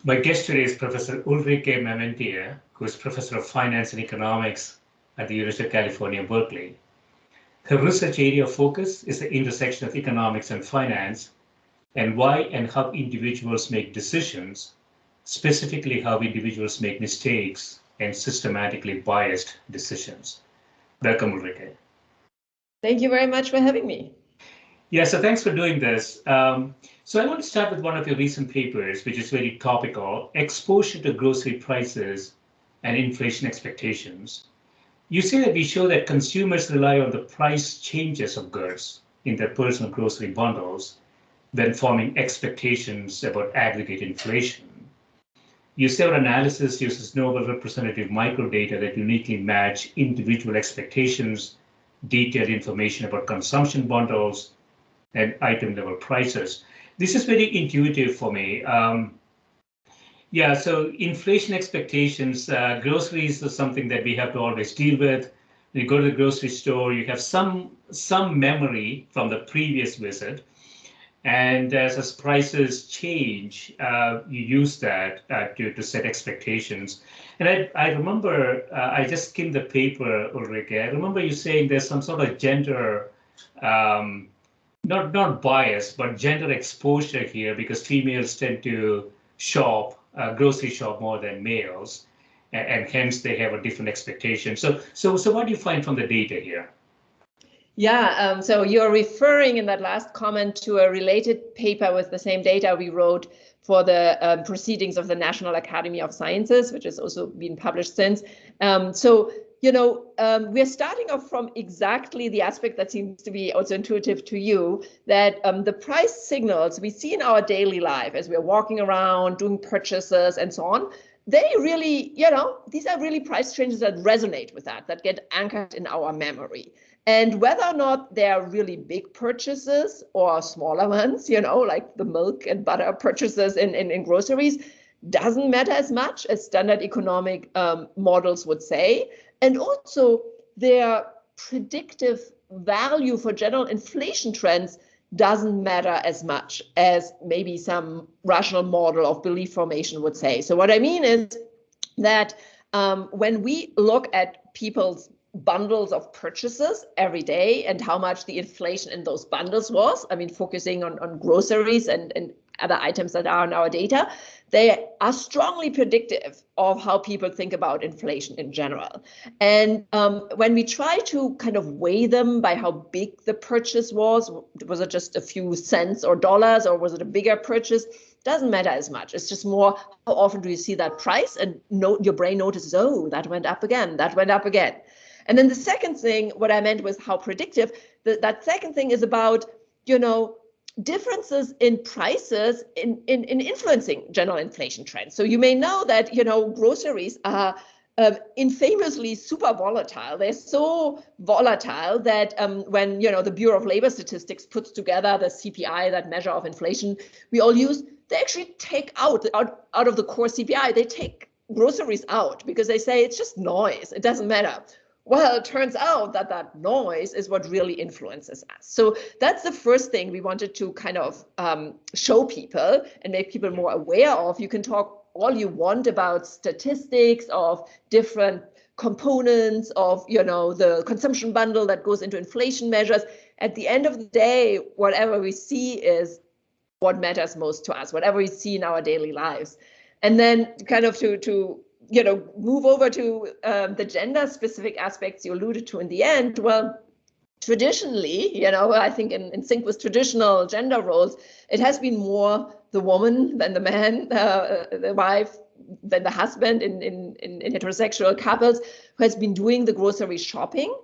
My guest today is Professor Ulrike Malmendier, who is Professor of Finance and Economics at the University of California, Berkeley. Her research area of focus is the intersection of economics and finance, and why and how individuals make decisions, specifically how individuals make mistakes and systematically biased decisions. Welcome, Ulrike. Thank you very much for having me. Yeah, so thanks for doing this. So I want to start with one of your recent papers, which is very topical, Exposure to Grocery Prices and Inflation Expectations. You say that we show that consumers rely on the price changes of goods in their personal grocery bundles when forming expectations about aggregate inflation. You say our analysis uses novel representative microdata that uniquely match individual expectations, detailed information about consumption bundles, and item level prices. This is very intuitive for me. Yeah, so inflation expectations, groceries is something that we have to always deal with. When you go to the grocery store, you have some memory from the previous visit. And as prices change, you use that to set expectations. And I remember, I just skimmed the paper, Ulrike. I remember you saying there's some sort of gender, not bias, but gender exposure here, because females tend to shop, grocery shop more than males, and hence they have a different expectation. So what do you find from the data here? Yeah, so you're referring in that last comment to a related paper with the same data we wrote for the proceedings of the National Academy of Sciences, which has also been published since. We're starting off from exactly the aspect that seems to be also intuitive to you, that the price signals we see in our daily life as we're walking around, doing purchases and so on, they really, these are really price changes that resonate with that get anchored in our memory. And whether or not they're really big purchases or smaller ones, like the milk and butter purchases in groceries, doesn't matter as much as standard economic models would say. And also their predictive value for general inflation trends doesn't matter as much as maybe some rational model of belief formation would say. So what I mean is that when we look at people's bundles of purchases every day and how much the inflation in those bundles was, focusing on groceries and other items that are in our data, they are strongly predictive of how people think about inflation in general. And when we try to kind of weigh them by how big the purchase was it just a few cents or dollars, or was it a bigger purchase? Doesn't matter as much. It's just more, how often do you see that price and your brain notices, oh, that went up again, that went up again. And then the second thing, what I meant was how predictive. That second thing is about, differences in prices in influencing general inflation trends. So you may know that, groceries are infamously super volatile. They're so volatile that when, the Bureau of Labor Statistics puts together the CPI, that measure of inflation we all use, they actually take out of the core CPI, they take groceries out because they say it's just noise. It doesn't matter. Well, it turns out that noise is what really influences us. So that's the first thing we wanted to kind of show people and make people more aware of. You can talk all you want about statistics of different components of, the consumption bundle that goes into inflation measures. At the end of the day, whatever we see is what matters most to us, whatever we see in our daily lives. And then kind of to move over to the gender specific aspects you alluded to in the end. Well, traditionally, I think in sync with traditional gender roles, it has been more the woman than the man, the wife than the husband in heterosexual couples who has been doing the grocery shopping.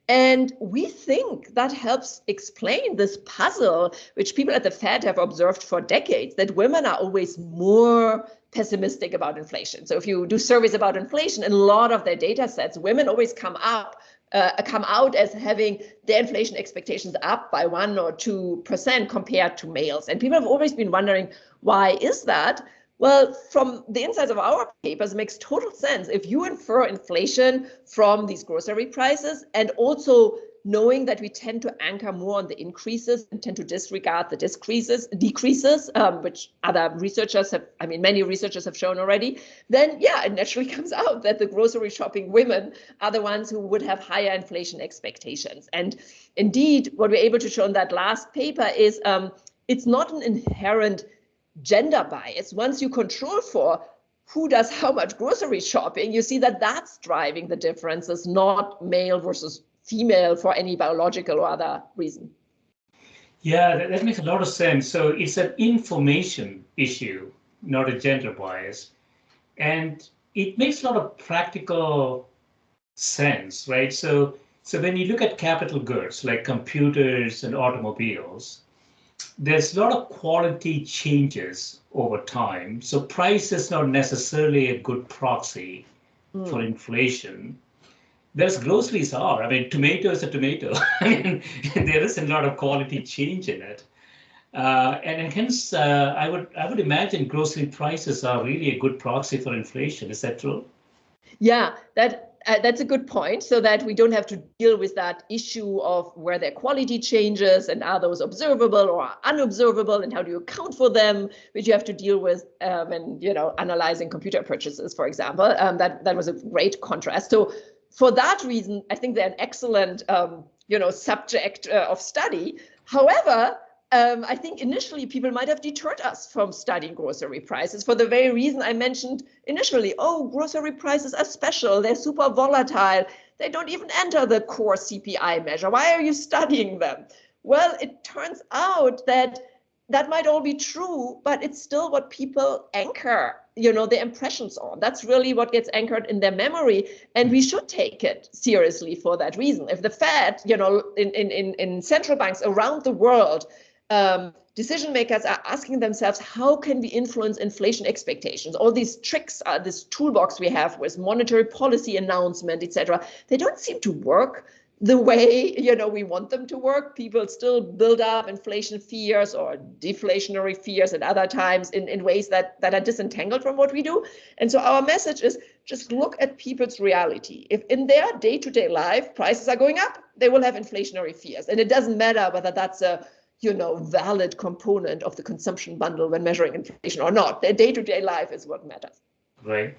And we think that helps explain this puzzle, which people at the Fed have observed for decades, that women are always more pessimistic about inflation. So if you do surveys about inflation, in a lot of their data sets, women always come out as having their inflation expectations up by 1 or 2% compared to males. And people have always been wondering, why is that? Well, from the insights of our papers, it makes total sense. If you infer inflation from these grocery prices and also knowing that we tend to anchor more on the increases and tend to disregard the decreases, which other researchers have, I mean, many researchers have shown already, then yeah, it naturally comes out that the grocery shopping women are the ones who would have higher inflation expectations. And indeed, what we're able to show in that last paper is it's not an inherent gender bias. Once you control for who does how much grocery shopping, you see that that's driving the differences, not male versus female for any biological or other reason. Yeah, that makes a lot of sense. So it's an information issue, not a gender bias. And it makes a lot of practical sense, right? So when you look at capital goods like computers and automobiles, there's a lot of quality changes over time. So price is not necessarily a good proxy for inflation. Whereas groceries are. I mean, tomato is a tomato. I mean, there is a lot of quality change in it. And hence, I would imagine grocery prices are really a good proxy for inflation. Is that true? Yeah, that's a good point. So that we don't have to deal with that issue of where their quality changes and are those observable or unobservable, and how do you account for them, which you have to deal with when analyzing computer purchases, for example. That was a great contrast. So for that reason, I think they're an excellent subject of study. However, I think initially people might have deterred us from studying grocery prices for the very reason I mentioned initially. Oh, grocery prices are special. They're super volatile. They don't even enter the core CPI measure. Why are you studying them? Well, it turns out that might all be true, but it's still what people anchor, their impressions on. That's really what gets anchored in their memory. And we should take it seriously for that reason. If the Fed, in central banks around the world, decision makers are asking themselves, how can we influence inflation expectations? All these tricks, this toolbox we have with monetary policy announcement, etc., they don't seem to work the way we want them to work. People still build up inflation fears or deflationary fears at other times in ways that are disentangled from what we do. And so our message is just look at people's reality. If in their day-to-day life prices are going up, they will have inflationary fears. And it doesn't matter whether that's a valid component of the consumption bundle when measuring inflation or not. Their day-to-day life is what matters. Right.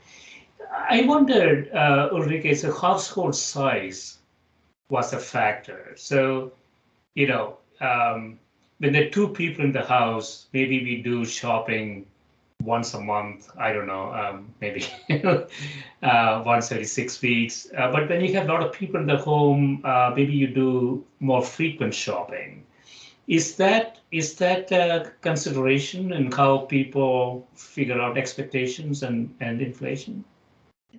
I wondered, Ulrike, so household size was a factor. So, when there are two people in the house, maybe we do shopping once a month. I don't know, maybe once every 6 weeks. But when you have a lot of people in the home, maybe you do more frequent shopping. Is that a consideration in how people figure out expectations and inflation?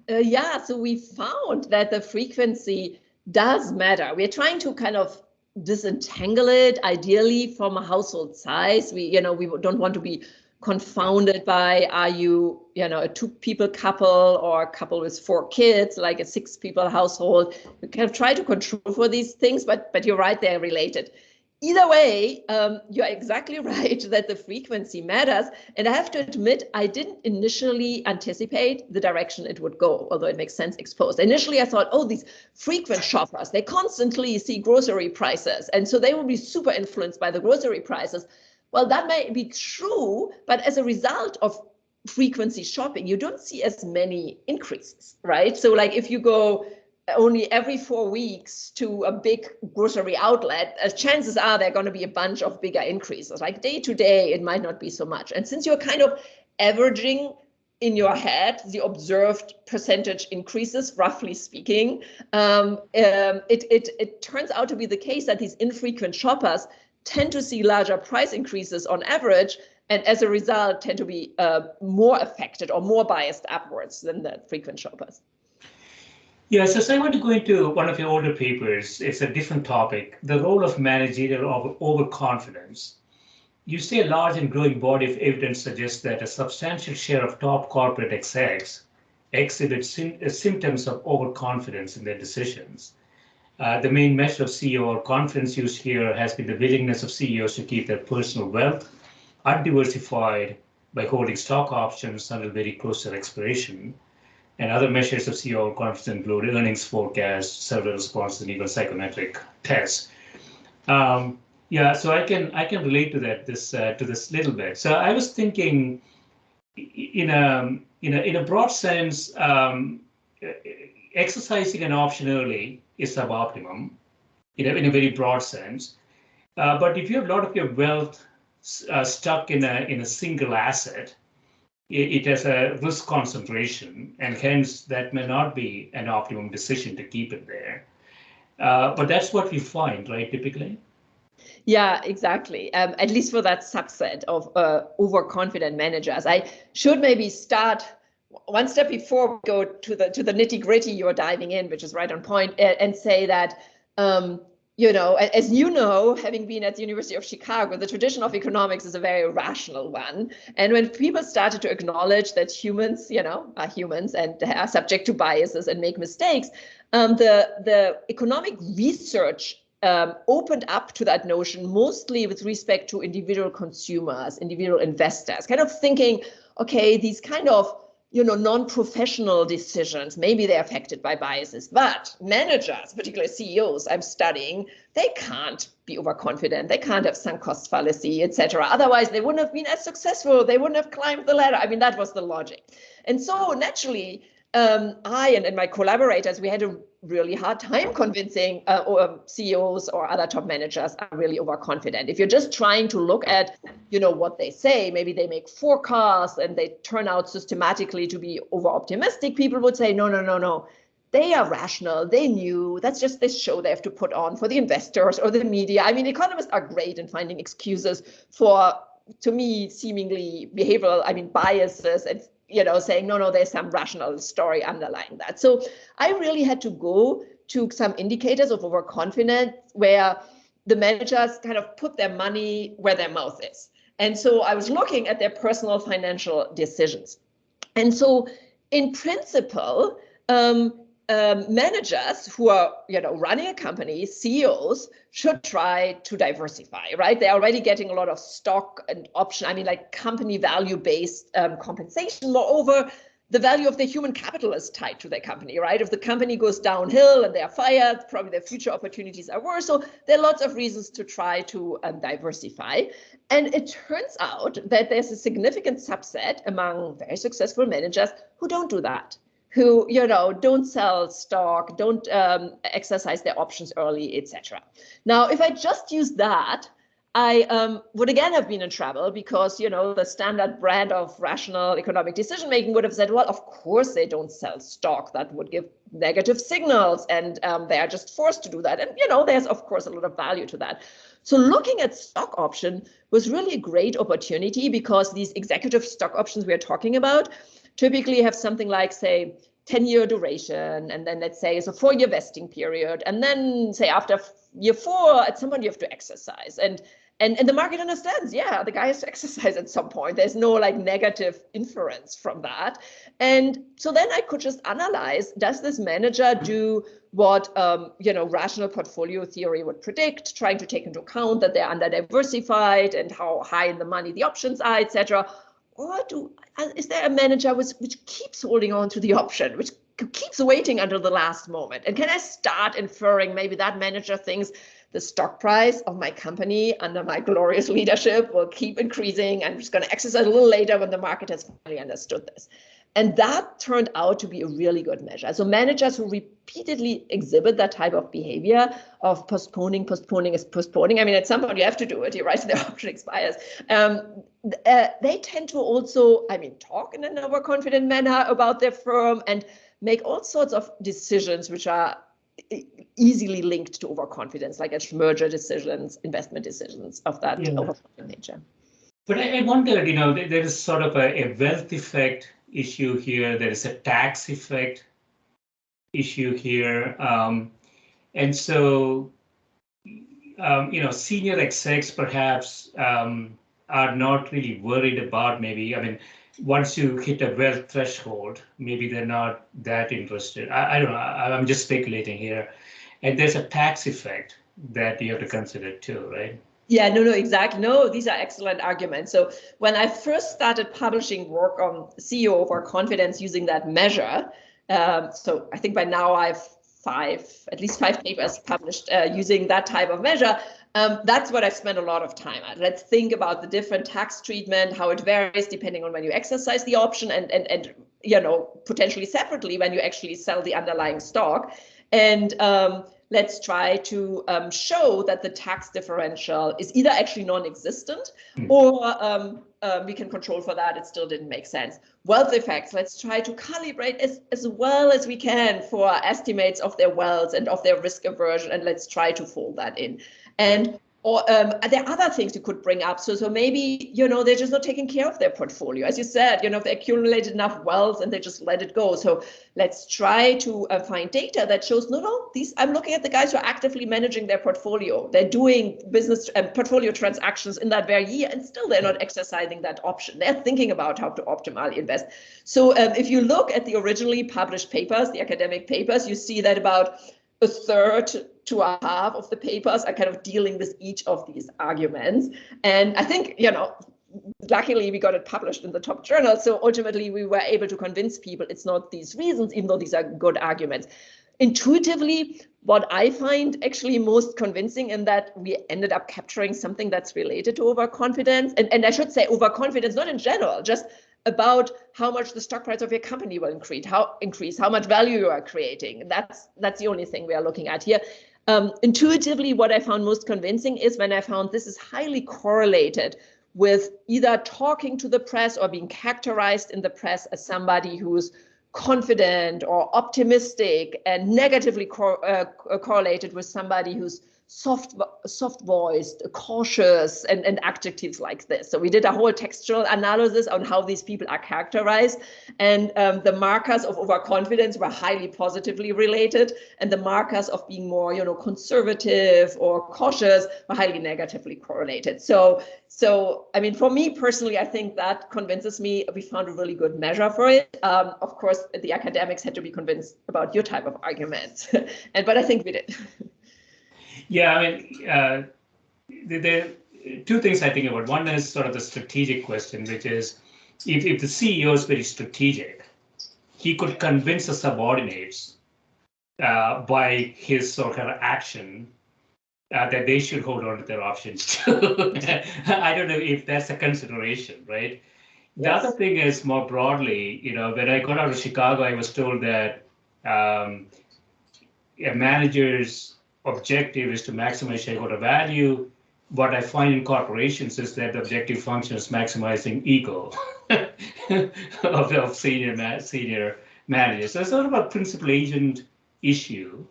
Yeah, so we found that the frequency does matter. We're trying to kind of disentangle it ideally from a household size. We don't want to be confounded by, are you, a 2-people couple or a couple with 4 kids, like a 6-people household. We kind of try to control for these things, but you're right, they're related. Either way, you're exactly right that the frequency matters. And I have to admit, I didn't initially anticipate the direction it would go, although it makes sense exposed. Initially, I thought, oh, these frequent shoppers, they constantly see grocery prices. And so they will be super influenced by the grocery prices. Well, that may be true, but as a result of frequency shopping, you don't see as many increases, right? So like if you go only every 4 weeks to a big grocery outlet, chances are there are going to be a bunch of bigger increases. Like day to day, it might not be so much. And since you're kind of averaging in your head the observed percentage increases, roughly speaking, it turns out to be the case that these infrequent shoppers tend to see larger price increases on average, and as a result tend to be more affected or more biased upwards than the frequent shoppers. Yeah, so I want to go into one of your older papers. It's a different topic, the role of managerial overconfidence. You say a large and growing body of evidence suggests that a substantial share of top corporate execs exhibit symptoms of overconfidence in their decisions. The main measure of CEO confidence used here has been the willingness of CEOs to keep their personal wealth undiversified by holding stock options until very close to expiration. And other measures of CEO confidence include earnings forecasts, survey responses, and even psychometric tests. Yeah, so I can relate to that to this little bit. So I was thinking, in a broad sense, exercising an option early is suboptimum, in a very broad sense. But if you have a lot of your wealth stuck in a single asset, it has a risk concentration, and hence that may not be an optimum decision to keep it there. But that's what we find, right, typically? Yeah, exactly. At least for that subset of overconfident managers. I should maybe start one step before we go to the nitty gritty you're diving in, which is right on point, and say that as you know, having been at the University of Chicago, the tradition of economics is a very rational one. And when people started to acknowledge that humans, are humans and are subject to biases and make mistakes, the economic research opened up to that notion, mostly with respect to individual consumers, individual investors, kind of thinking, okay, these kind of non-professional decisions, maybe they're affected by biases, but managers, particularly CEOs I'm studying, they can't be overconfident. They can't have sunk cost fallacy, etc. Otherwise, they wouldn't have been as successful. They wouldn't have climbed the ladder. I mean, that was the logic. And so naturally, I and my collaborators, we had a really hard time convincing CEOs or other top managers are really overconfident. If you're just trying to look at, what they say, maybe they make forecasts and they turn out systematically to be over-optimistic, people would say, no. They are rational. They knew. That's just this show they have to put on for the investors or the media. I mean, economists are great in finding excuses for, to me, seemingly behavioral, biases and saying, no, there's some rational story underlying that. So I really had to go to some indicators of overconfidence where the managers kind of put their money where their mouth is. And so I was looking at their personal financial decisions. And so in principle, managers who are, running a company, CEOs, should try to diversify, right? They're already getting a lot of stock and option, like company value-based compensation. Moreover, the value of the human capital is tied to their company, right? If the company goes downhill and they're fired, probably their future opportunities are worse. So there are lots of reasons to try to diversify. And it turns out that there's a significant subset among very successful managers who don't do that, who don't sell stock, don't exercise their options early, etc. Now, if I just use that, I would again have been in trouble because the standard brand of rational economic decision making would have said, well, of course they don't sell stock. That would give negative signals, and they are just forced to do that. And there's of course a lot of value to that. So looking at stock option was really a great opportunity because these executive stock options we are talking about typically have something like, say, 10-year duration, and then let's say it's a 4-year vesting period, and then say after year 4, at some point you have to exercise, and the market understands, yeah, the guy has to exercise at some point. There's no negative inference from that, and so then I could just analyze: does this manager do what rational portfolio theory would predict, trying to take into account that they're under diversified and how high in the money the options are, etc. Or is there a manager which keeps holding on to the option, which keeps waiting until the last moment? And can I start inferring maybe that manager thinks the stock price of my company under my glorious leadership will keep increasing? I'm just going to exercise a little later when the market has finally understood this. And that turned out to be a really good measure. So managers who repeatedly exhibit that type of behavior of postponing is postponing. At some point you have to do it, right? Their option expires. They tend to also, talk in an overconfident manner about their firm and make all sorts of decisions which are easily linked to overconfidence, like merger decisions, investment decisions of that overconfident nature. But I wonder, there is sort of a wealth effect issue here. There is a tax effect issue here. And so, senior execs perhaps are not really worried about once you hit a wealth threshold, maybe they're not that interested. I don't know. I'm just speculating here. And there's a tax effect that you have to consider too, right? Yeah, no, exactly. No, these are excellent arguments. So when I first started publishing work on CEO overconfidence using that measure, So I think by now I've at least five papers published using that type of measure. That's what I've spent a lot of time at. Let's think about the different tax treatment, how it varies depending on when you exercise the option, and potentially separately when you actually sell the underlying stock. And let's try to show that the tax differential is either actually non-existent or we can control for that. It still didn't make sense. Wealth effects, let's try to calibrate as well as we can for estimates of their wealth and of their risk aversion, and let's try to fold that in. And there are other things you could bring up. So maybe, they're just not taking care of their portfolio. As you said, they accumulated enough wealth and they just let it go. So let's try to find data that shows, I'm looking at the guys who are actively managing their portfolio. They're doing business and portfolio transactions in that very year, and still they're not exercising that option. They're thinking about how to optimally invest. So if you look at the originally published papers, the academic papers, you see that about a third to a half of the papers are kind of dealing with each of these arguments. And I think, luckily we got it published in the top journal. So ultimately we were able to convince people it's not these reasons, even though these are good arguments. Intuitively, what I find actually most convincing in that we ended up capturing something that's related to overconfidence. And I should say overconfidence, not in general, just about how much the stock price of your company will increase, how much value you are creating. That's the only thing we are looking at here. Intuitively, what I found most convincing is when I found this is highly correlated with either talking to the press or being characterized in the press as somebody who's confident or optimistic, and negatively correlated with somebody who's soft-voiced, cautious, and adjectives like this. So we did a whole textual analysis on how these people are characterized, and the markers of overconfidence were highly positively related, and the markers of being more, conservative or cautious were highly negatively correlated. So I mean, for me personally, I think that convinces me we found a really good measure for it. Of course, the academics had to be convinced about your type of arguments, but I think we did. Yeah, I mean, there are two things I think about. One is sort of the strategic question, which is if the CEO is very strategic, he could convince the subordinates by his sort of action that they should hold on to their options too. I don't know if that's a consideration, right? Yes. The other thing is more broadly, when I got out of Chicago, I was told that a manager's objective is to maximize shareholder value. What I find in corporations is that the objective function is maximizing ego of senior managers. So it's sort of a principal agent issue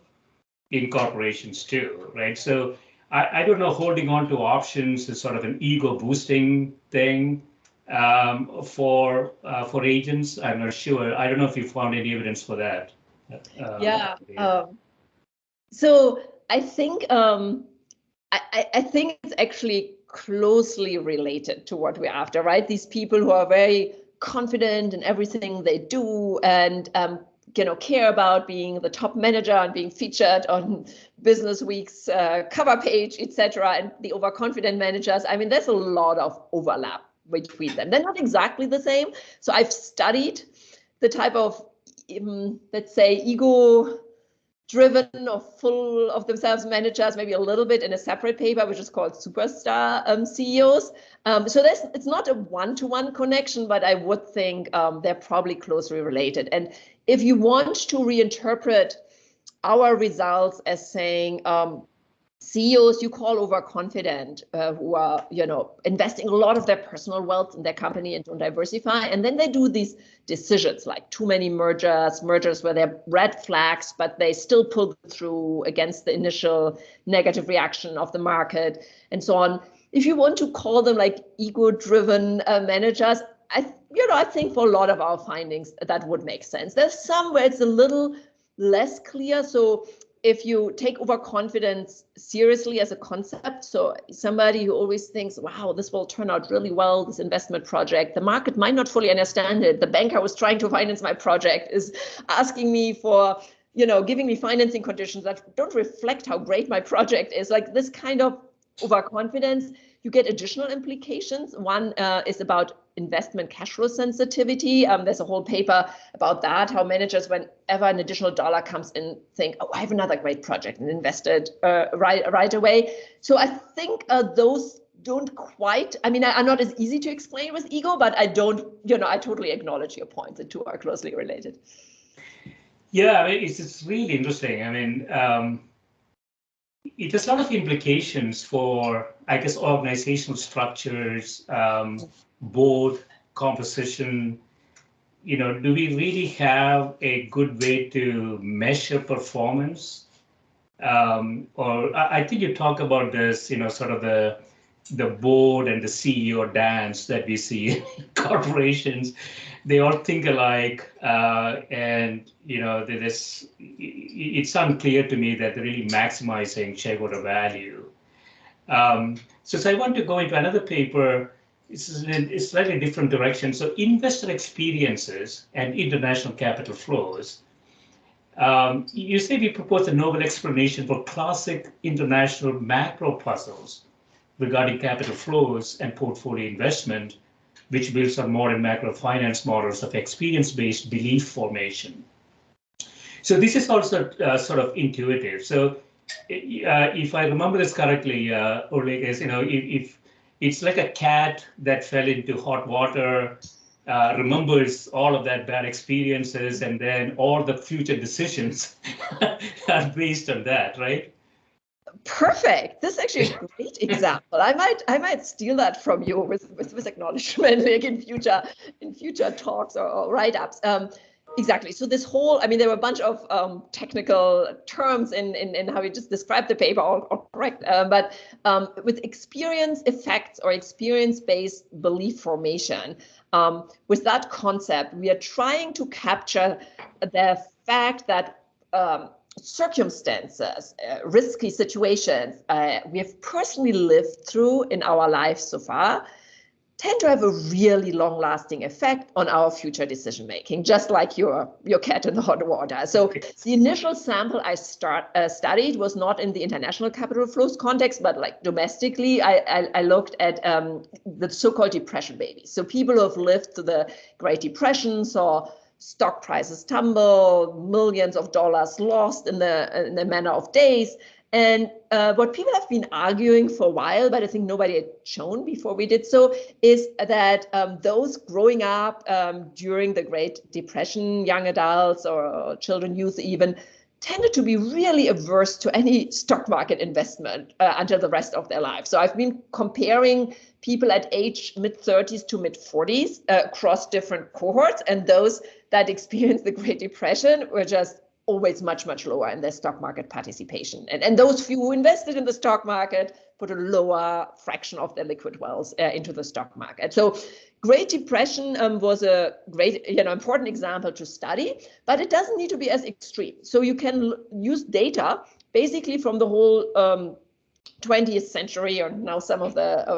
in corporations too, right? So I don't know, holding on to options is sort of an ego boosting thing for agents. I'm not sure. I don't know if you found any evidence for that. So I think I think it's actually closely related to what we're after, right? These people who are very confident in everything they do and care about being the top manager and being featured on Business Week's cover page, etc. And the overconfident managers, I mean, there's a lot of overlap between them. They're not exactly the same. So I've studied the type of, let's say, ego-driven or full of themselves managers, maybe a little bit in a separate paper, which is called Superstar CEOs. So it's not a one-to-one connection, but I would think they're probably closely related. And if you want to reinterpret our results as saying CEOs you call overconfident, who are, investing a lot of their personal wealth in their company and don't diversify. And then they do these decisions like too many mergers where they're red flags, but they still pull through against the initial negative reaction of the market and so on. If you want to call them like ego-driven managers, I think for a lot of our findings, that would make sense. There's some where it's a little less clear. So if you take overconfidence seriously as a concept, so somebody who always thinks, wow, this will turn out really well, this investment project, the market might not fully understand it. The banker who's trying to finance my project is asking me for, giving me financing conditions that don't reflect how great my project is. Like this kind of overconfidence, you get additional implications. One is about investment cash flow sensitivity. There's a whole paper about that, how managers, whenever an additional dollar comes in, think, oh, I have another great project, and invest it right away. So I think those don't quite, I mean, are not as easy to explain with ego, but I don't, I totally acknowledge your point. The two are closely related. Yeah, I mean, it's really interesting. I mean, it has a lot of implications for, I guess, organizational structures, board composition. Do we really have a good way to measure performance? Or I think you talk about this, sort of the board and the CEO dance that we see in corporations. They all think alike, and it's unclear to me that they're really maximizing shareholder value. So I want to go into another paper. This is in a slightly different direction. So investor experiences and international capital flows. You say we propose a novel explanation for classic international macro puzzles regarding capital flows and portfolio investment, which builds on modern macro finance models of experience-based belief formation. So this is also sort of intuitive. So if I remember this correctly, Ulrike, if it's like a cat that fell into hot water, remembers all of that bad experiences, and then all the future decisions are based on that, right? Perfect. This is actually a great example. I might steal that from you with acknowledgement, like in future talks or write-ups. Exactly. So this whole, I mean, there were a bunch of technical terms in how you just described the paper, all correct. But with experience effects or experience-based belief formation, with that concept, we are trying to capture the fact that circumstances, risky situations we have personally lived through in our lives so far tend to have a really long-lasting effect on our future decision-making, just like your cat in the hot water. So the initial sample I studied was not in the international capital flows context, but like domestically, I looked at the so-called depression babies. So people who have lived through the Great Depression, saw stock prices tumble, millions of dollars lost in the manner of days. And what people have been arguing for a while, but I think nobody had shown before we did so, is that those growing up during the Great Depression, young adults or children, youth even, tended to be really averse to any stock market investment until the rest of their lives. So I've been comparing people at age mid-30s to mid-40s across different cohorts, and those that experienced the Great Depression were just always much, much lower in their stock market participation. And those few who invested in the stock market put a lower fraction of their liquid wealth into the stock market. So Great Depression was a great, important example to study, but it doesn't need to be as extreme. So you can use data basically from the whole 20th century, or now some of the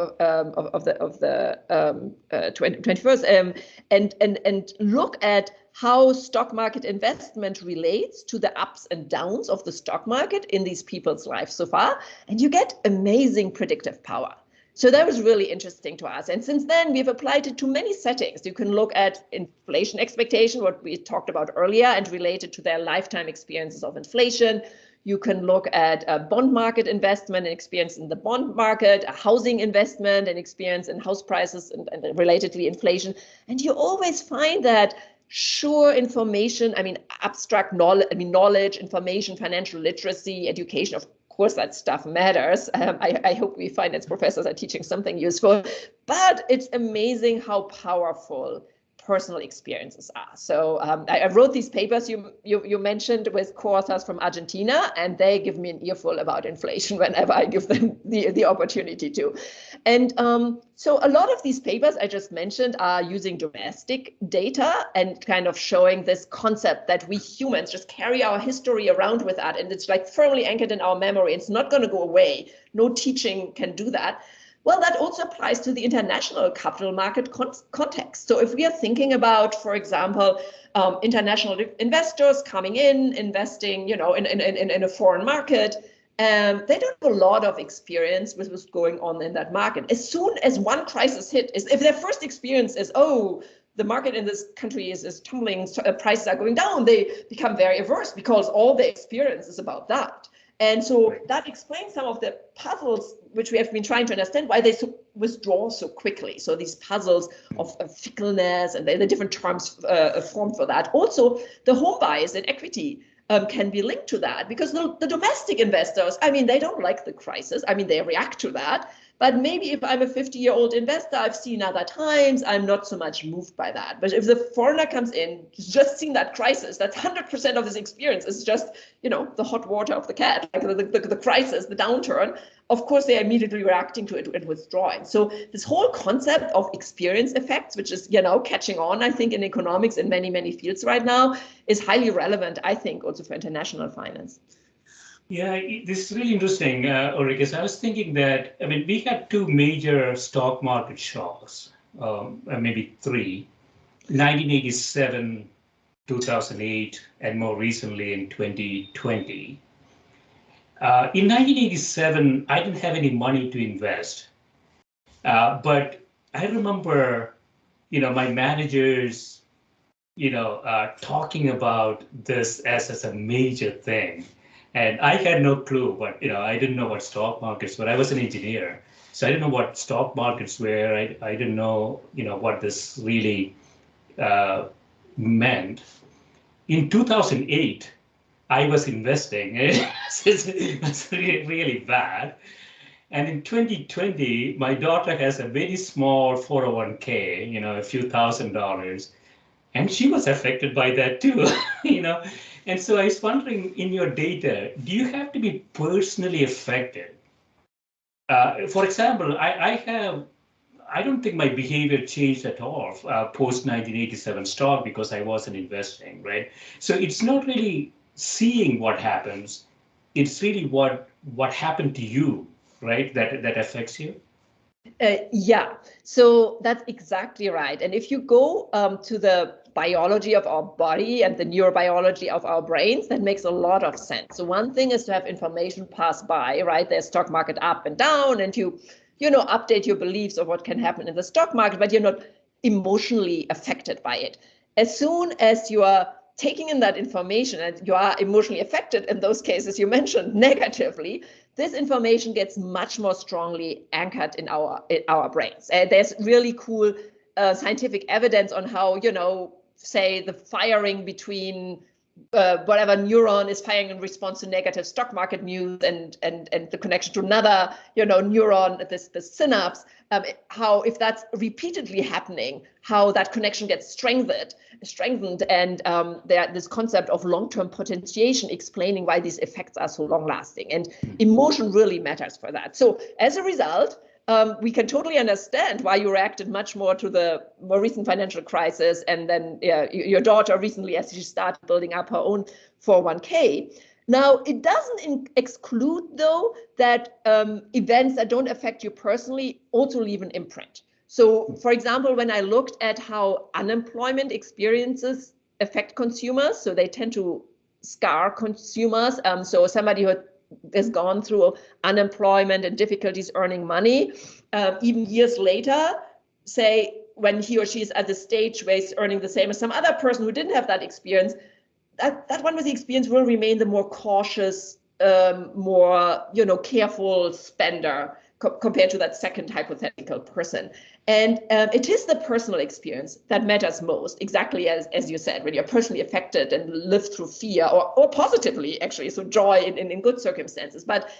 21st, and look at how stock market investment relates to the ups and downs of the stock market in these people's lives so far, and you get amazing predictive power. So that was really interesting to us. And since then, we've applied it to many settings. You can look at inflation expectation, what we talked about earlier, and relate it to their lifetime experiences of inflation. You can look at a bond market investment and experience in the bond market, a housing investment and experience in house prices and relatedly inflation. And you always find that sure information, abstract knowledge, information, financial literacy, education, of course, that stuff matters. I hope we finance professors are teaching something useful, but it's amazing how powerful personal experiences are. So I wrote these papers you mentioned with co-authors from Argentina, and they give me an earful about inflation whenever I give them the opportunity to. And so a lot of these papers I just mentioned are using domestic data and kind of showing this concept that we humans just carry our history around with that, and it's like firmly anchored in our memory. It's not going to go away. No teaching can do that. Well, that also applies to the international capital market context. So if we are thinking about, for example, international investors coming in, investing, in a foreign market, They don't have a lot of experience with what's going on in that market. As soon as one crisis hit, if their first experience is, oh, the market in this country is tumbling, prices are going down, they become very averse because all the experience is about that. And so that explains some of the puzzles which we have been trying to understand why they withdraw so quickly. So these puzzles of fickleness, and the different terms formed for that. Also, the home bias in equity can be linked to that, because the domestic investors, I mean, they don't like the crisis. I mean, they react to that. But maybe if I'm a 50-year-old investor, I've seen other times, I'm not so much moved by that. But if the foreigner comes in, he's just seen that crisis, that's 100% of his experience. It's just, you know, the hot water of the cat, like the crisis, the downturn. Of course, they're immediately reacting to it and withdrawing. So this whole concept of experience effects, which is, you know, catching on, I think, in economics in many, many fields right now, is highly relevant, I think, also for international finance. Yeah, this is really interesting, Ulrike. So I was thinking that, I mean, we had two major stock market shocks, maybe three, 1987, 2008, and more recently in 2020. In 1987, I didn't have any money to invest, but I remember, you know, my managers, you know, talking about this as a major thing. And I had no clue, but, you know, I didn't know what stock markets were. I was an engineer, so I didn't know what stock markets were. I didn't know, you know, what this really meant. In 2008, I was investing. It was really, really bad. And in 2020, my daughter has a very small 401k, you know, a few $1,000s. And she was affected by that too, you know. And so I was wondering, in your data, do you have to be personally affected? For example, I don't think my behavior changed at all post 1987 stock because I wasn't investing, right? So it's not really seeing what happens; it's really what happened to you, right? That affects you. Yeah, so that's exactly right. And if you go to the biology of our body and the neurobiology of our brains, that makes a lot of sense. So one thing is to have information pass by, right? There's stock market up and down, and you know, update your beliefs of what can happen in the stock market, but you're not emotionally affected by it. As soon as you are taking in that information and you are emotionally affected, in those cases you mentioned negatively, this information gets much more strongly anchored in our brains. There's really cool scientific evidence on how, you know, say the firing between whatever neuron is firing in response to negative stock market news and the connection to another, you know, neuron, the synapse, how if that's repeatedly happening, how that connection gets strengthened, and this concept of long-term potentiation explaining why these effects are so long-lasting. And emotion really matters for that. So as a result, we can totally understand why you reacted much more to the more recent financial crisis, and then your daughter recently, as she started building up her own 401k. Now, it doesn't exclude, though, that events that don't affect you personally also leave an imprint. So, for example, when I looked at how unemployment experiences affect consumers, so they tend to scar consumers. So somebody who has gone through unemployment and difficulties earning money, even years later, say when he or she is at the stage where he's earning the same as some other person who didn't have that experience, that one with the experience will remain the more cautious, more, you know, careful spender compared to that second hypothetical person. And it is the personal experience that matters most, exactly as you said, when you're personally affected and live through fear, or positively, actually, so joy in good circumstances. But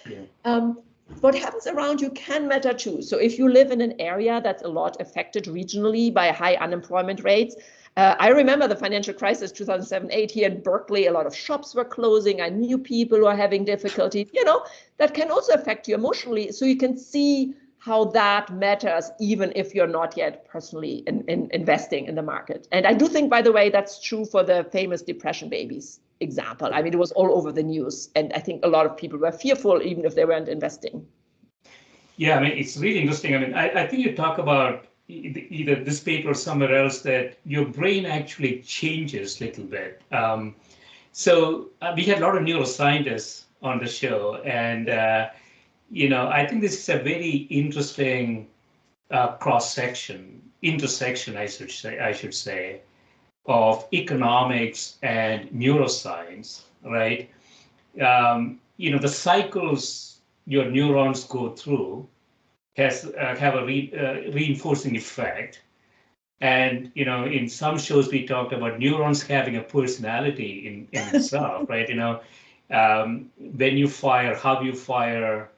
what happens around you can matter too. So if you live in an area that's a lot affected regionally by high unemployment rates, I remember the financial crisis 2007-8 here in Berkeley. A lot of shops were closing. I knew people who are having difficulty. You know, that can also affect you emotionally. So you can see how that matters, even if you're not yet personally investing in the market. And I do think, by the way, that's true for the famous depression babies example. I mean, it was all over the news. And I think a lot of people were fearful, even if they weren't investing. Yeah, I mean, it's really interesting. I mean, I think you talk about either this paper or somewhere else that your brain actually changes a little bit. So we had a lot of neuroscientists on the show. And, I think this is a very interesting intersection, I should say, of economics and neuroscience, right? The cycles your neurons go through have a reinforcing effect. And in some shows we talked about neurons having a personality in itself, right? When you fire, how you fire,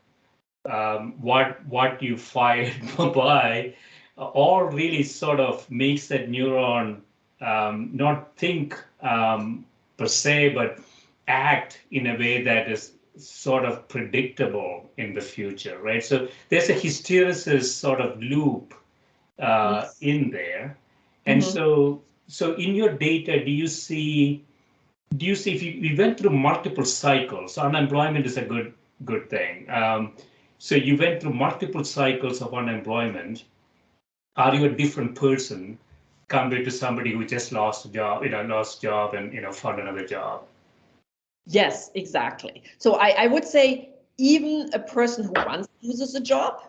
what you fired by, all really sort of makes that neuron not think per se, but act in a way that is sort of predictable in the future, right? So there's a hysteresis sort of loop Yes. in there. And so in your data, do you see if we went through multiple cycles? Unemployment is a good thing. So you went through multiple cycles of unemployment. Are you a different person compared to somebody who just lost a job, and found another job? Yes, exactly. So I would say even a person who once loses a job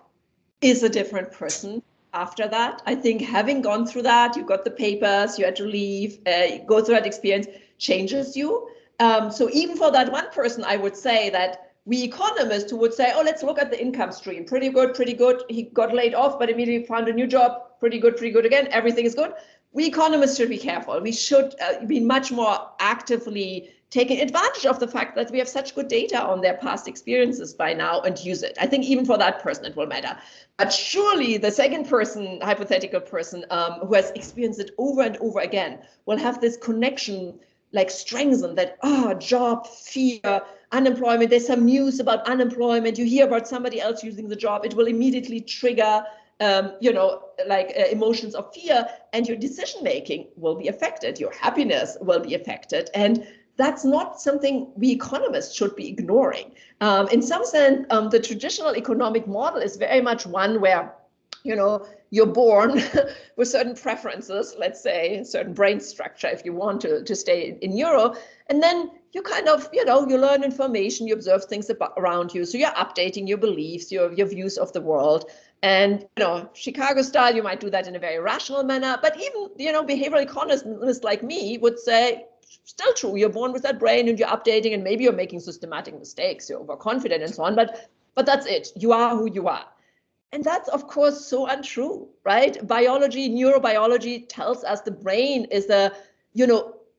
is a different person after that. I think having gone through that, you got the papers, you had to leave, go through that experience changes you. So even for that one person, I would say that we economists who would say, oh, let's look at the income stream. Pretty good, pretty good. He got laid off, but immediately found a new job. Pretty good again. Everything is good. We economists should be careful. We should be much more actively taking advantage of the fact that we have such good data on their past experiences by now and use it. I think even for that person, it will matter. But surely the second person, hypothetical person, who has experienced it over and over again, will have this connection like strengthened that, job, fear, unemployment, there's some news about unemployment, you hear about somebody else using the job, it will immediately trigger emotions of fear, and your decision making will be affected, your happiness will be affected. And that's not something we economists should be ignoring. In some sense, the traditional economic model is very much one where you're born with certain preferences, let's say, certain brain structure, if you want to stay in neuro. And then you kind of, you learn information, you observe things around you. So you're updating your beliefs, your views of the world. And, Chicago style, you might do that in a very rational manner. But even, behavioral economists like me would say, still true, you're born with that brain and you're updating, and maybe you're making systematic mistakes, you're overconfident and so on. But that's it. You are who you are. And that's, of course, so untrue, right? Biology, neurobiology tells us the brain is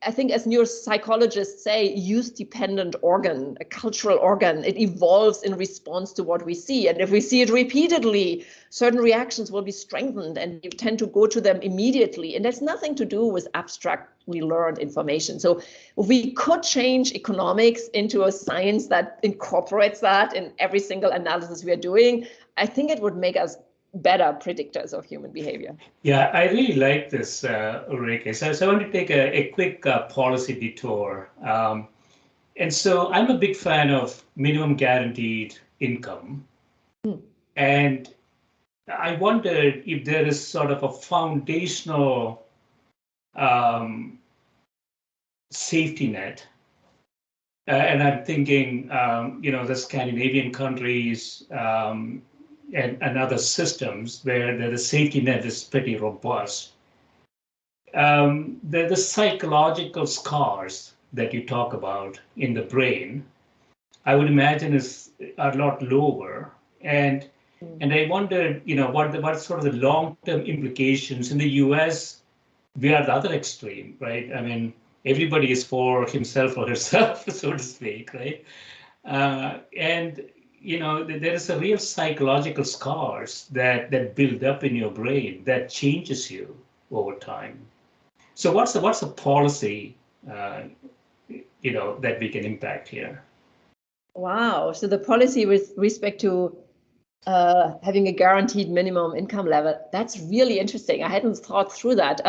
I think as neuropsychologists say, use-dependent organ, a cultural organ. It evolves in response to what we see. And if we see it repeatedly, certain reactions will be strengthened and you tend to go to them immediately. And that's nothing to do with abstractly learned information. So if we could change economics into a science that incorporates that in every single analysis we are doing, I think it would make us better predictors of human behavior. Yeah, I really like this, Ulrike. So I want to take a quick policy detour. And so I'm a big fan of minimum guaranteed income. And I wondered if there is sort of a foundational safety net. And I'm thinking, the Scandinavian countries, and other systems where the safety net is pretty robust. The psychological scars that you talk about in the brain, I would imagine is a lot lower. And I wondered, what sort of the long-term implications in the US. We are the other extreme, right? I mean, everybody is for himself or herself, so to speak, right? And there is a real psychological scars that build up in your brain that changes you over time. So what's the policy that we can impact here? Wow. So the policy with respect to having a guaranteed minimum income level, that's really interesting. I hadn't thought through that.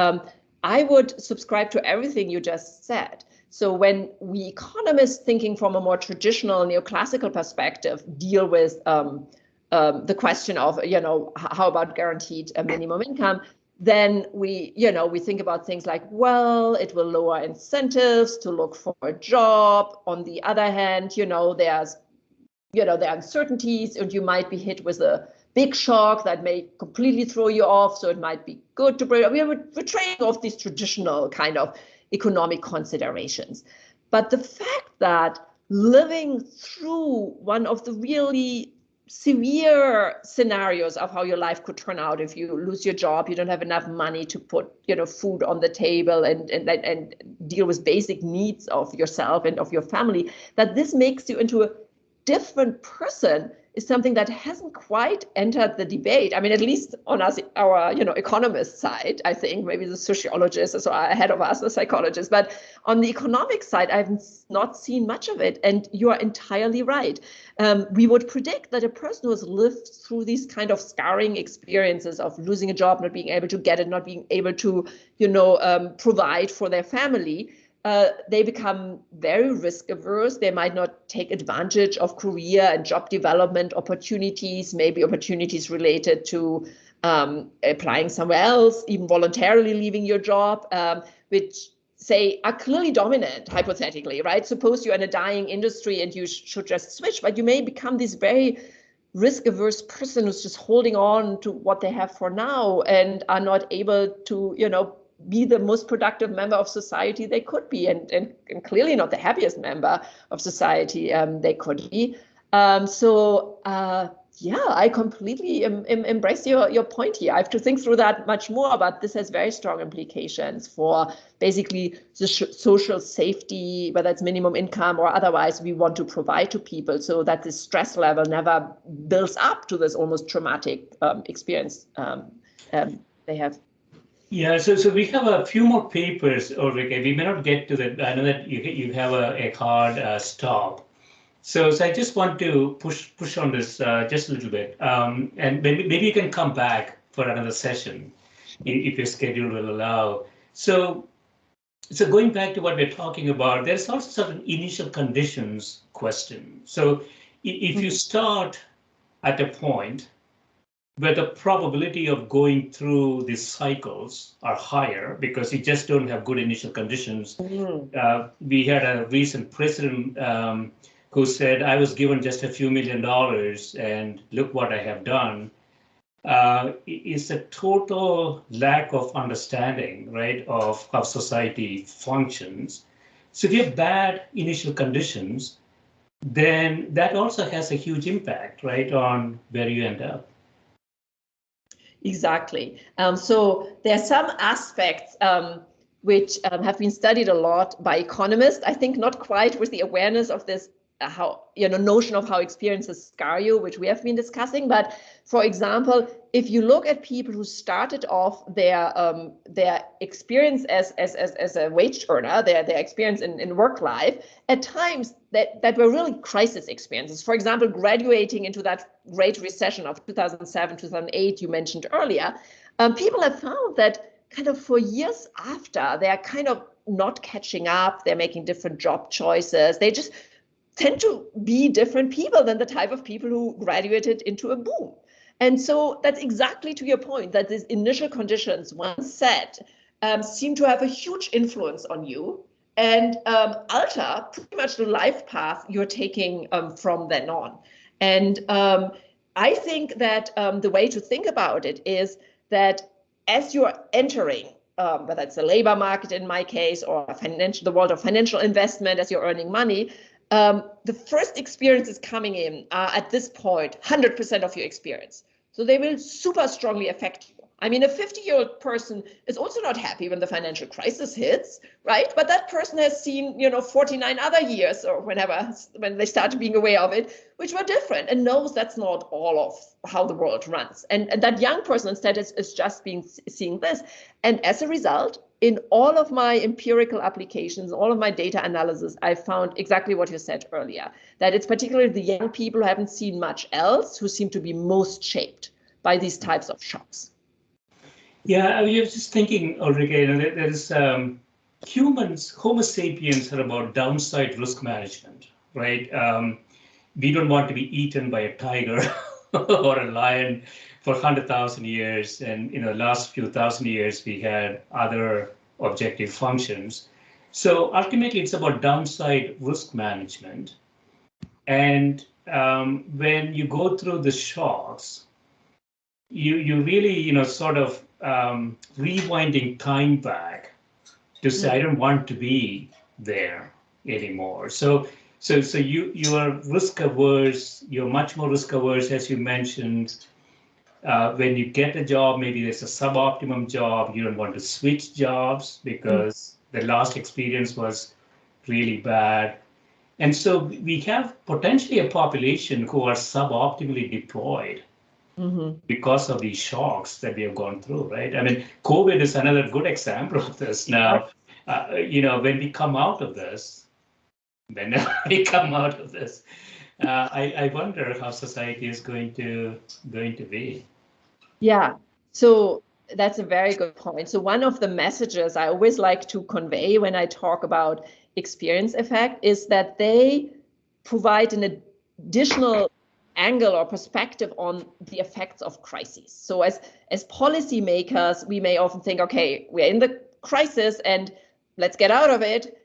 I would subscribe to everything you just said. So when we economists, thinking from a more traditional neoclassical perspective, deal with the question of, how about guaranteed minimum income, then we think about things like, well, it will lower incentives to look for a job. On the other hand, there's the uncertainties, and you might be hit with a big shock that may completely throw you off. So it might be good to bring. We're trading off these traditional kind of economic considerations. But the fact that living through one of the really severe scenarios of how your life could turn out if you lose your job, you don't have enough money to put food on the table and deal with basic needs of yourself and of your family, that this makes you into a different person is something that hasn't quite entered the debate. I mean, at least on our economist side, I think maybe the sociologists are ahead of us, the psychologists, but on the economic side, I've not seen much of it. And you are entirely right. We would predict that a person who has lived through these kind of scarring experiences of losing a job, not being able to get it, not being able to, provide for their family, they become very risk averse. They might not take advantage of career and job development opportunities, maybe opportunities related to applying somewhere else, even voluntarily leaving your job, which say are clearly dominant, hypothetically, right? Suppose you're in a dying industry and you should just switch, but you may become this very risk averse person who's just holding on to what they have for now and are not able to, be the most productive member of society they could be, and clearly not the happiest member of society they could be. I completely embrace your point here. I have to think through that much more, but this has very strong implications for basically the social safety, whether it's minimum income or otherwise we want to provide to people, so that the stress level never builds up to this almost traumatic experience they have. Yeah, so we have a few more papers, Ulrike. We may not get to that. I know that you have a hard stop. So I just want to push on this just a little bit, and maybe you can come back for another session if your schedule will allow. So going back to what we're talking about, there's also certain initial conditions question. So if you start at a point where the probability of going through these cycles are higher because you just don't have good initial conditions. We had a recent president who said, I was given just a few $1 million and look what I have done. It's a total lack of understanding, right, of how society functions. So if you have bad initial conditions, then that also has a huge impact, right, on where you end up. Exactly. So there are some aspects which have been studied a lot by economists. I think not quite with the awareness of this notion of how experiences scar you, which we have been discussing. But for example, if you look at people who started off their experience as a wage earner, their experience in work life, at times that were really crisis experiences. For example, graduating into that Great Recession of 2007, 2008 you mentioned earlier, people have found that kind of for years after, they're kind of not catching up, they're making different job choices, they just tend to be different people than the type of people who graduated into a boom. And so that's exactly to your point, that these initial conditions, once set, seem to have a huge influence on you and alter pretty much the life path you're taking from then on. And I think that the way to think about it is that as you're entering, whether it's the labor market in my case, or the world of financial investment as you're earning money, the first experiences coming in are at this point 100% of your experience. So they will super strongly affect you. I mean, a 50-year-old person is also not happy when the financial crisis hits, right? But that person has seen, 49 other years or when they started being aware of it, which were different, and knows that's not all of how the world runs. And that young person instead is just seeing this. And as a result, in all of my empirical applications, all of my data analysis, I found exactly what you said earlier, that it's particularly the young people who haven't seen much else who seem to be most shaped by these types of shocks. Yeah, I was just thinking, Ulrike, there's humans, Homo sapiens, are about downside risk management, right? We don't want to be eaten by a tiger or a lion for 100,000 years. And in the last few thousand years, we had other objective functions. So ultimately, it's about downside risk management. And when you go through the shocks, you really, sort of rewinding time back to say, I don't want to be there anymore. So you are risk averse. You're much more risk averse, as you mentioned. When you get a job, maybe there's a suboptimum job. You don't want to switch jobs because the last experience was really bad. And so we have potentially a population who are suboptimally deployed because of these shocks that we have gone through, right? I mean, COVID is another good example of this. Now, when we come out of this, whenever we come out of this, I wonder how society is going to be. Yeah, so that's a very good point. So one of the messages I always like to convey when I talk about experience effect is that they provide an additional angle or perspective on the effects of crises. So as policymakers, we may often think, okay, we're in the crisis and let's get out of it.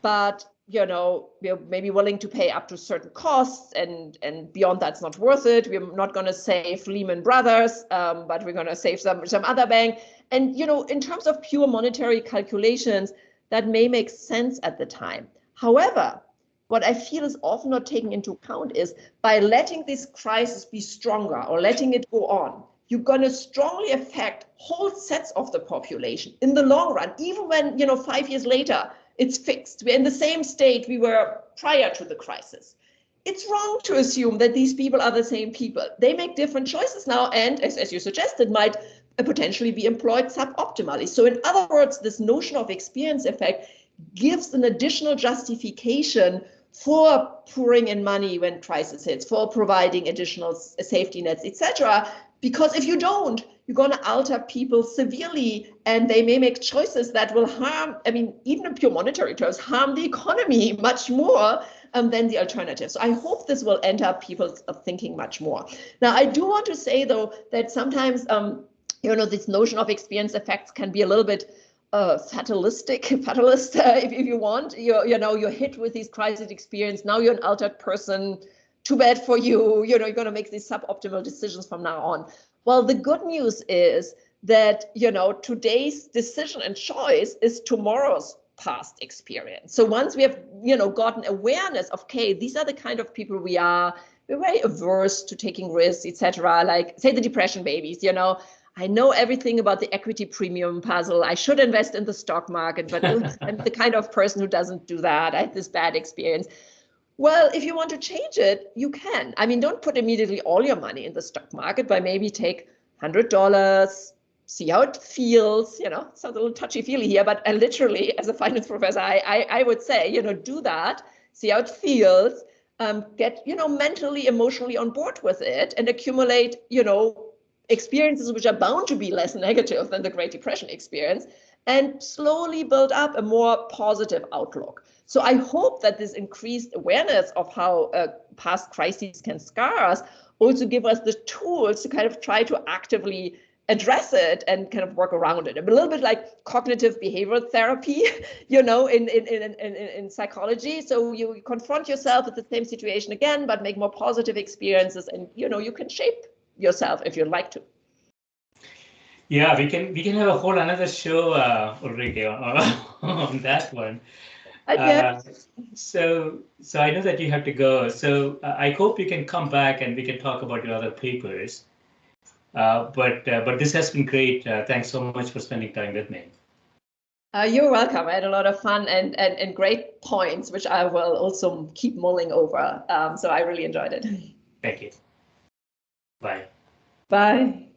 But we're maybe willing to pay up to certain costs, and beyond that's not worth it. We're not going to save Lehman Brothers, but we're going to save some other bank. And in terms of pure monetary calculations, that may make sense at the time. However, what I feel is often not taken into account is by letting this crisis be stronger or letting it go on, you're going to strongly affect whole sets of the population in the long run, even when 5 years later it's fixed. We're in the same state we were prior to the crisis. It's wrong to assume that these people are the same people. They make different choices now, and as you suggested, might potentially be employed suboptimally. So in other words, this notion of experience effect gives an additional justification for pouring in money when crisis hits, for providing additional safety nets, etc. Because if you don't, you're going to alter people severely, and they may make choices that will harm, even in pure monetary terms, harm the economy much more than the alternative. So I hope this will enter people's thinking much more. Now, I do want to say, though, that sometimes, this notion of experience effects can be a little bit fatalist, if you want. You're hit with these crisis experience. Now you're an altered person. Too bad for you. You're going to make these suboptimal decisions from now on. Well, the good news is that, today's decision and choice is tomorrow's past experience. So once we have, gotten awareness of, okay, these are the kind of people we are, we're very averse to taking risks, etc. Like, say, the depression babies, I know everything about the equity premium puzzle. I should invest in the stock market, but I'm the kind of person who doesn't do that. I had this bad experience. Well, if you want to change it, you can. Don't put immediately all your money in the stock market, but maybe take $100, see how it feels. Sounds a little touchy-feely here, but literally, as a finance professor, I would say, do that, see how it feels, get, mentally, emotionally on board with it, and accumulate, experiences which are bound to be less negative than the Great Depression experience, and slowly build up a more positive outlook. So I hope that this increased awareness of how past crises can scar us also give us the tools to kind of try to actively address it and kind of work around it. A little bit like cognitive behavioral therapy, in psychology. So you confront yourself with the same situation again, but make more positive experiences, and you can shape yourself if you'd like to. Yeah, we can have a whole another show, Ulrike, on that one. So I know that you have to go. So I hope you can come back and we can talk about your other papers. But this has been great. Thanks so much for spending time with me. You're welcome. I had a lot of fun and great points, which I will also keep mulling over. So I really enjoyed it. Thank you. Bye. Bye.